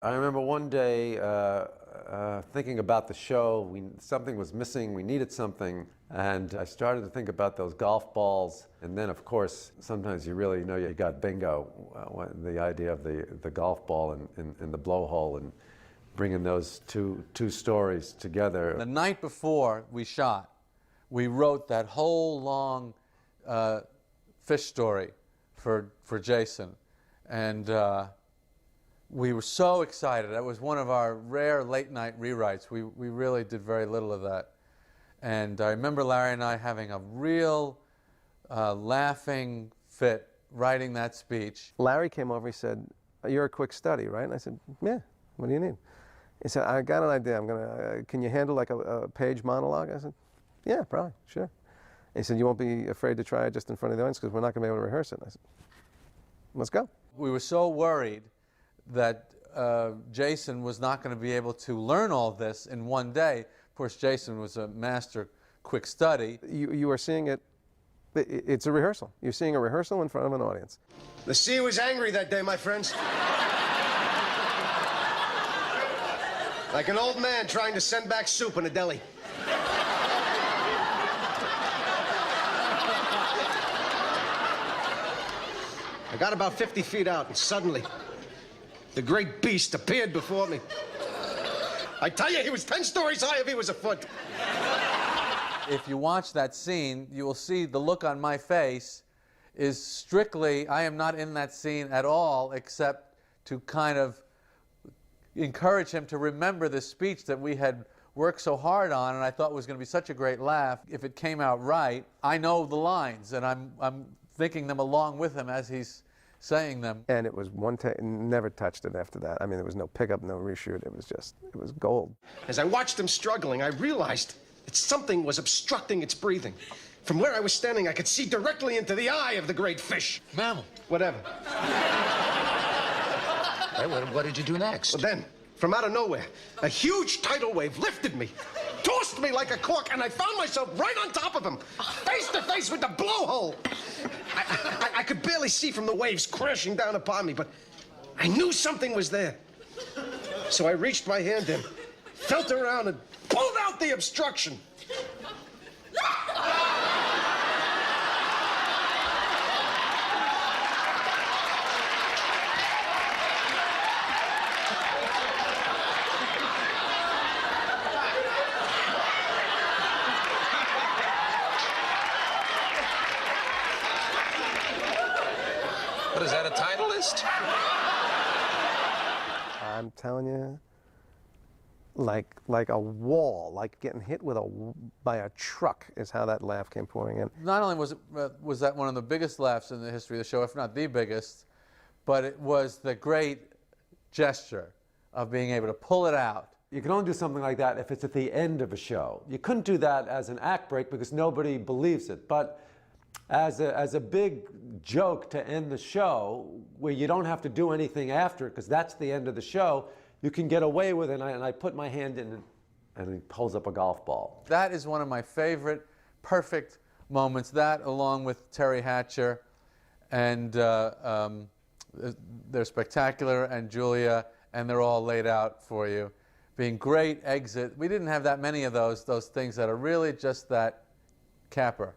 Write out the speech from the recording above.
I remember one day thinking about the show. Something was missing. We needed something. And I started to think about those golf balls. And then, of course, sometimes you really know you got bingo. The idea of the golf ball and the blowhole and bringing those two stories together. The night before we shot, we wrote that whole long fish story for Jason. And we were so excited. That was one of our rare late-night rewrites. We really did very little of that. And I remember Larry and I having a real laughing fit writing that speech. Larry came over, he said, "You're a quick study, right?" And I said, "Yeah, what do you need?" He said, "I got an idea. Can you handle like a page monologue?" I said, "Yeah, probably, sure." He said, "You won't be afraid to try it just in front of the audience because we're not going to be able to rehearse it." I said, "Let's go." We were so worried that Jason was not going to be able to learn all this in one day. Of course, Jason was a master quick study. You are seeing it, it's a rehearsal. You're seeing a rehearsal in front of an audience. The sea was angry that day, my friends. Like an old man trying to send back soup in a deli. I got about 50 feet out, and suddenly, the great beast appeared before me. I tell you, he was 10 stories high if he was a foot. If you watch that scene, you will see the look on my face is strictly, I am not in that scene at all, except to kind of encourage him to remember the speech that we had worked so hard on, and I thought was going to be such a great laugh. If it came out right, I know the lines, and I'm thinking them along with him as he's saying them. And it was one take, never touched it after that. I mean, there was no pickup, no reshoot. It was gold. As I watched him struggling, I realized that something was obstructing its breathing. From where I was standing, I could see directly into the eye of the great fish. Mammal. Whatever. Hey, what did you do next? Well, then, from out of nowhere, a huge tidal wave lifted me, tossed me like a cork, and I found myself right on top of him, face to face with the blowhole. I could barely see from the waves crashing down upon me, but I knew something was there. So I reached my hand in, felt around, and pulled out the obstruction. What is that, a title list? I'm telling you, like a wall, like getting hit by a truck is how that laugh came pouring in. Not only was that one of the biggest laughs in the history of the show, if not the biggest, but it was the great gesture of being able to pull it out. You can only do something like that if it's at the end of a show. You couldn't do that as an act break because nobody believes it. But as a big joke to end the show, where you don't have to do anything after, because that's the end of the show, you can get away with it. And I put my hand in, and he pulls up a golf ball. That is one of my favorite, perfect moments. That, along with Terry Hatcher, and they're spectacular, and Julia, and they're all laid out for you, being great exit. We didn't have that many of those things that are really just that capper.